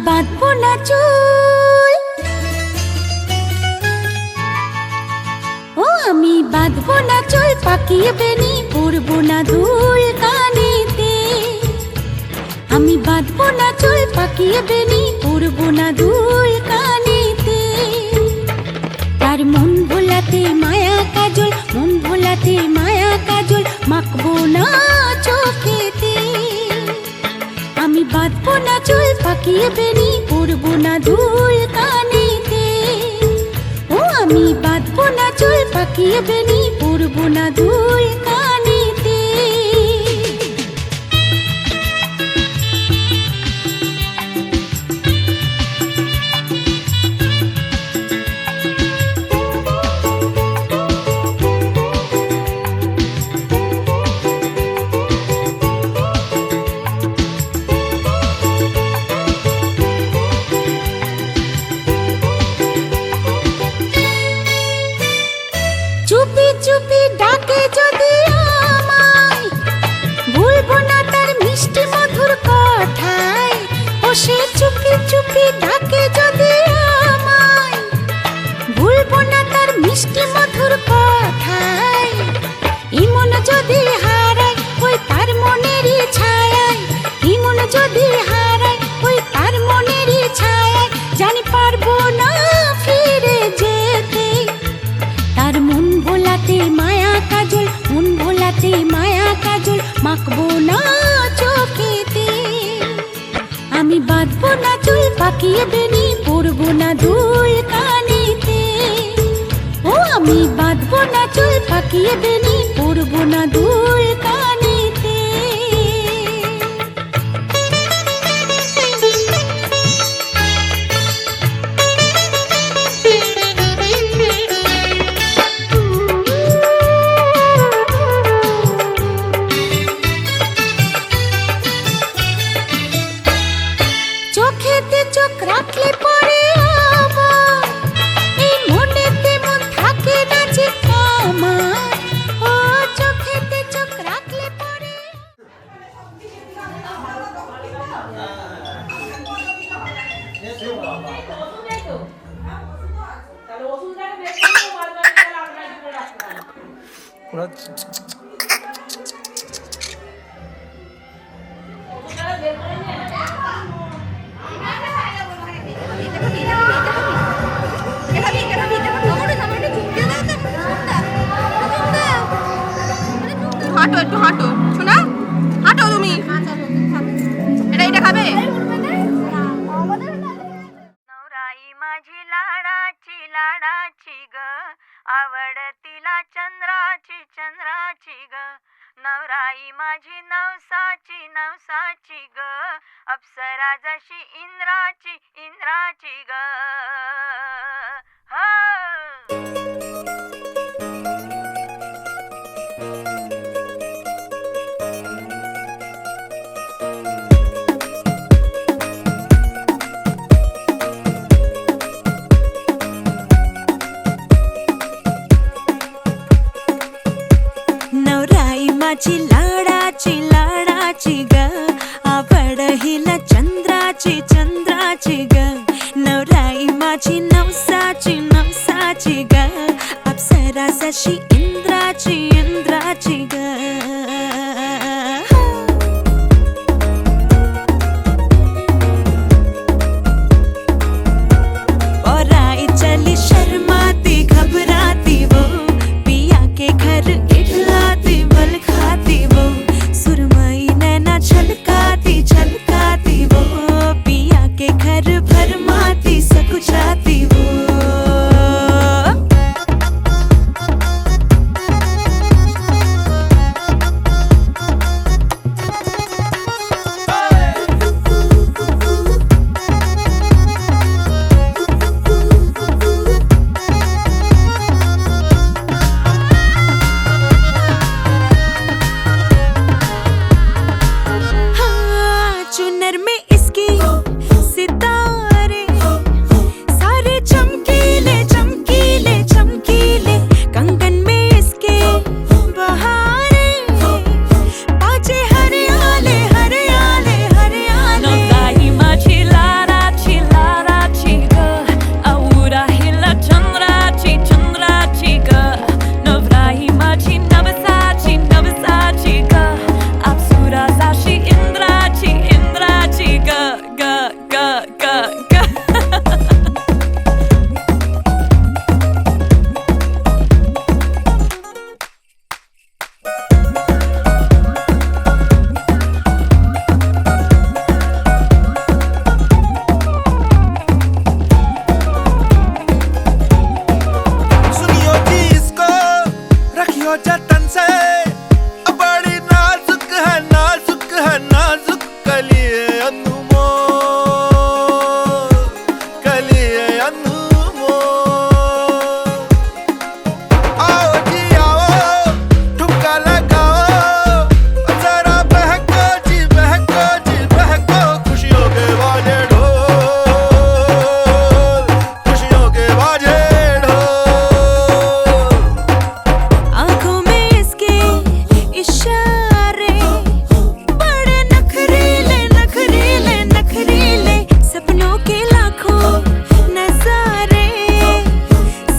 বাঁধবো না চুল, ও আমি বাঁধবো না চুল, পাকিয়ে বেনি পরবো না দুল কানেতে। আমি বাঁধবো না চুল, পাকিয়ে বেনি পরবো না দুল কানেতে। তার মন ভোলাতে মায়া কাজল, মন ভোলাতে মায়া কাজল মাখবো না চোখেতে। আমি বাঁধবো না চুল, পাকিয়ে বেনি পরবো না দুল কানেতে। ও আমি বাঁধবো না চুল, পাকিয়ে বেনি পরবো না দুল কানেতে। চুপি চুপি ডাকে যদি আমায়, ভুলবো না তার মিষ্টি মধুর কথায়। ও সে চুপি চুপি ডাকে যদি আমায়, ভুলবো না তার মিষ্টি মধুর কথায়। ইমন যদি হারায় ওই তার মনেরই ছায়ায়, ইমন যদি হারায় ওই তার মনেরই ছায়ায়, জানি পারবো না ফিরে যেতে। তার মন ভোলাতে মায়া কাজল, মন ভোলাতে মায়া কাজল মাখবো না চোখেতে। আমি বাঁধবো না চুল, পাকিয়ে বেনি পরবো না দুল কানেতে। ও আমি বাঁধবো না চুল, পাকিয়ে বেনি পরবো না দুল কানেতে। চোখেতে চোখ রাখলে পরে আবার এই মনেতে মন থাকে না যে আমার। ও চোখেতে চোখ রাখলে পরে হাঁটো, একটু হাঁটো শোনা, হাঁটো তুমি। এটা খাবে? नवराई माझी लाडाची लाडाची ग, आवडतीला चंद्राची चंद्राची ग। नवराई माझी नवसाची नवसाची ग, अप्सरा जशी इंद्राची इंद्राची ग। हा नवराई माझी लाडाची लाडाची ग, आवड हिला चंद्राची चंद्राची ग। नवराई माझी नवसाची नवसाची ग, अप्सरा जशी इंद्राची इंद्राची ग। औराई चली शर्माती घबराती वो, पिया के घर इठलाती बल खाती वो। सुरमई नैना छलकाती छलकाती वो, पिया के घर भरमाती सकुचाती वो। देखो जतन से बड़ी नाजुक है नाजुक कलिए अनमोल कलिए अनमोल। आओ जी आओ ठुमका लगाओ जरा बहको जी बहको खुशियों के बाजे ढोल खुशियों के बाजे ढोल। आंखों में इसके इशारे बड़े नखरीले नखरीले नखरीले सपनों के लाखों नजारे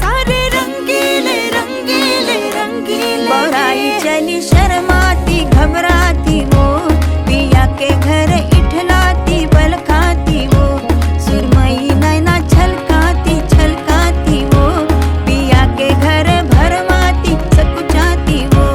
सारे रंगीले रंगीले रंगीले। पराई चली शर्माती घबराती वो पिया के घर इठलाती बल खाती वो सुरमई नैना छलकाती छलकाती वो पिया के घर भरमाती सकुचाती वो।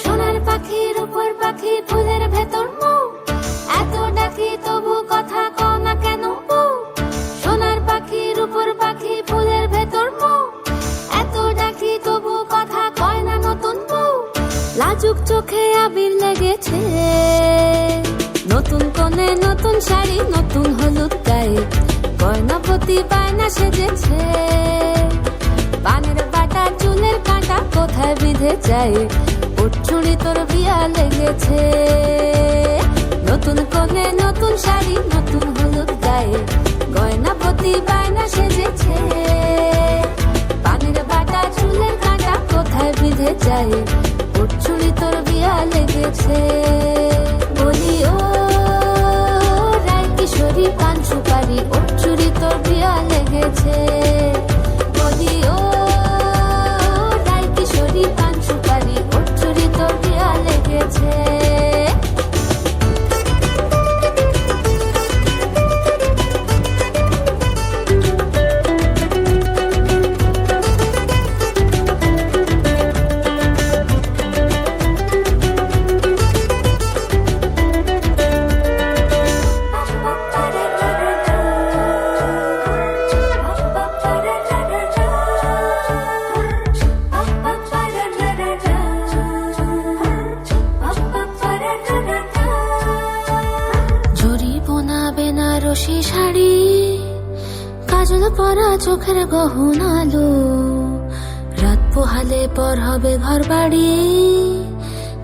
সোনার পাখির উপর পাখি ফুলের ভেতর মৌ এত ডাকি তবু কথা কও না কেন বউ। সোনার পাখির উপর পাখি ফুলের ভেতর মৌ এত ডাকি তবু কথা কয় না নতুন বউ। লাজুক চোখে আবির লেগেছে নতুন কোণে নতুন শাড়ি নতুন হলুদ গায়ে গয়নাপতি বায়না সেজেছে। পানের বাটা চুলের কাঁটা কোথায় বিঁধে যায় উঠছুড়ি তোর বিয়া লেগেছে। নতুন কোণে নতুন শাড়ি নতুন হলুদ গায়ে গয়নাপতি বায়না সেজেছে। পানের বাটা চুলের কাঁটা কোথায় বিঁধে যায় উঠছুড়ি তোর বিয়া লেগেছে। বলি ও রায় কিশোরী পান সুপারি উঠছুড়ি তোর বিয়া লেগেছে। বলি ও রায় কিশোরী পান সুপারি উঠছুড়ি তোর বিয়া লেগেছে। বেনারসি শাড়ি, কাজল পরা চোখের গহনালো, রাত পোহালে পর হবে ঘর বাড়ি,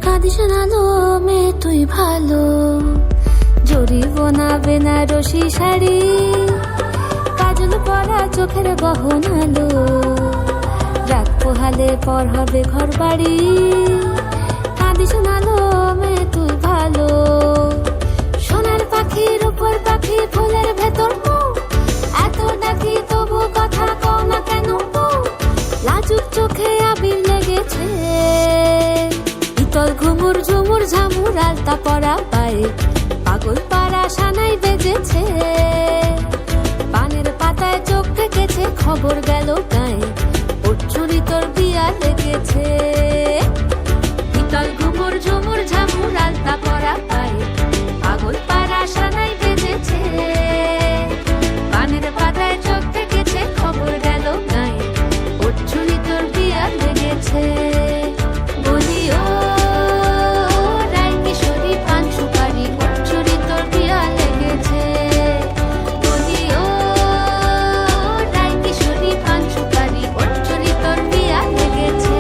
কাঁদিস না লো মেয়ে তুই ভালো। জড়িব না বেনারসি শাড়ি, কাজল পরা চোখের গহনালো, রাত পোহালে পর হবে ঘর বাড়ি, কাঁদিস না লো মেয়ে তুই ভালো। সোনার পাখির উপর পাখি ফুলের ভেতর এত ডাকি তবু কথা কও না কেন? লাজুক চোখে আবির লেগেছে, ইতল ঘুমুর ঝুমুর ঝামুর আলতা পরা পায়ে, পাগল পাড়া সানাই বেজেছে, পানের পাতায় চোখ থেকেছে, খবর গেল গায়ে, ওর চুরি তোর বিয়া লেগেছে। ইতল ঘুমুর ঝুমুর ঝামুর আলতা পরা পায়ে, পাগল পাড়া সানাই বেজেছে, পানের পাতায় চোখ থেকেছে, খবর গেল গায়ে, ওর চুরি তোর বিয়া লেগেছে। বলি ও রায় কিশোরী পান সুপারি, ওর চুরি তোর বিয়া লেগেছে। বলি ও রায় কিশোরী পান সুপারি, ওর চুরি তোর বিয়া লেগেছে।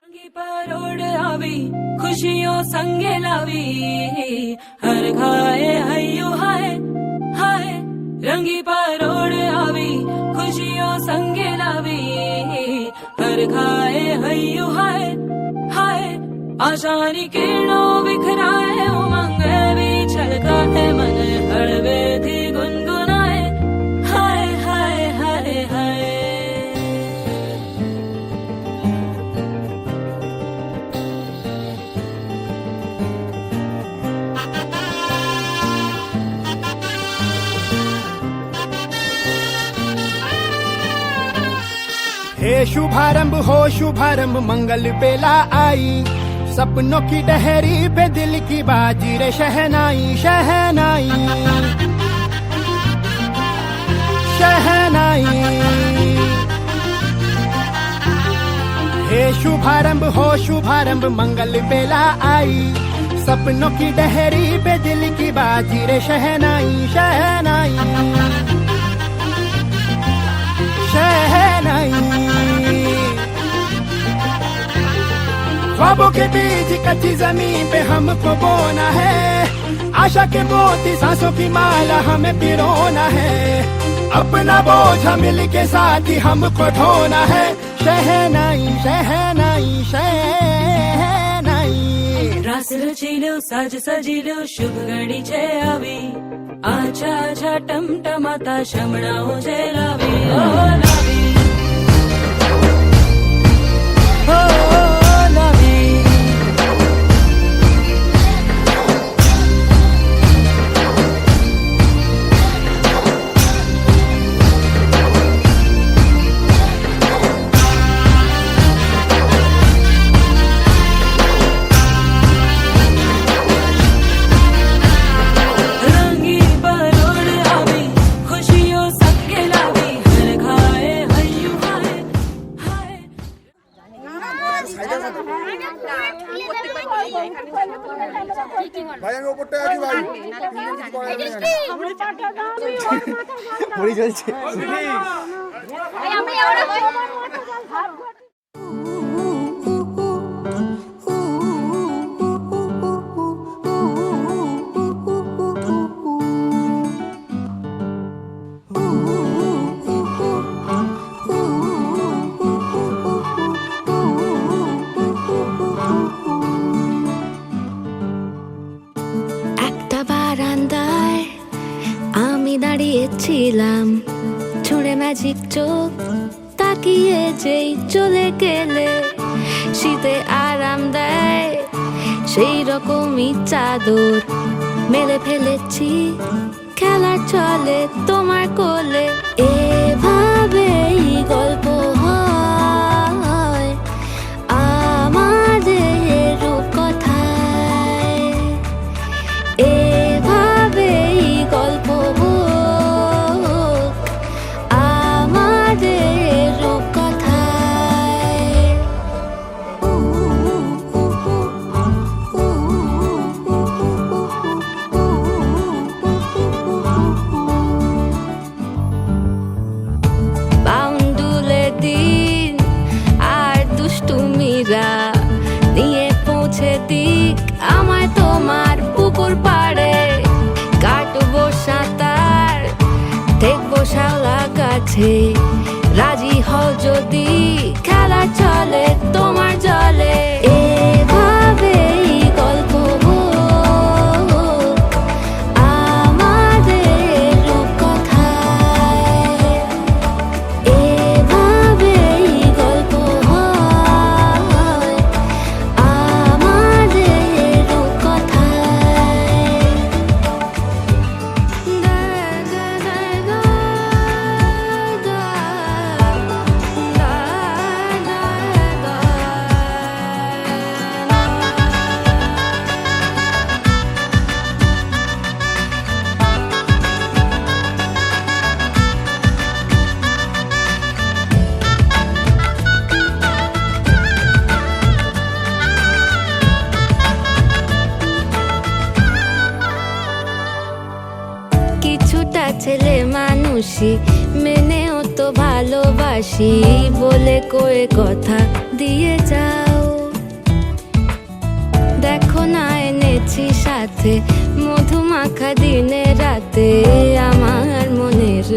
रंगी परोड़ आवी खुशियों संगे लावी, हर खाए हयू हाय हाय। रंगी परोड़ आवी खुशियों संगे लावी, हर खाए हयू हाय हाय। आशानी किरणों बिखराए उमंग भी छलकाए, मन हड़वे थी गुनगुनाए, हाय हाय हाय हाय। हे शुभारंभ हो शुभारंभ मंगल बेला आई, सपनों की डहरी पे दिल की बाजी रे शहनाई शहनाई शहनाई। हे शुभारंभ हो शुभारंभ मंगल बेला आई, सपनों की डहरी पे दिल की बाजी रे शहनाई शहनाई शहनाई। ख्वाबों के बीच कच्ची जमीन पे हमको बोना है, आशा के मोती सांसों की माला हमें पिरोना है, अपना बोझ मिल के साथ ही हमको ढोना है, शहनाई शहनाई शहनाई। रास रचिलो साज सजिलो शुभ घड़ी छे आवी, आछा आछा टमटमाता शमणाओ जे लावी ओ लावी ओ लावी। रंगी परोड़ आवी खुशियों सबके लावी, हर खाए हयू हाय हाय। ভাই আমি ওপরটা আছি ভাই, একটা বারান্দায় আমি দাঁড়িয়েছিলাম, ছুঁড়ে ম্যাজিক চোখ তাকিয়ে যেই চলে গেলে, শীতে আরাম দেয় সেই রকমই চাদর মেলে ফেলেছি, খেলা চলে তোমার কোলে, এভাবে কাছে রাজি হও যদি খেলা চলে তোমার জলে এভাবেই গল্প হোক আমাদের রূপকথায় এভাবেই গল্প হয় আমাদের রূপকথায় কিছুটা ছেলে মানুষই মেনেও তো ভালোবাসি বলে কয়ে কথা দিয়ে যাও দেখো না এনেছি সাথে মধুমাখা দিনে রাতে আমার মনের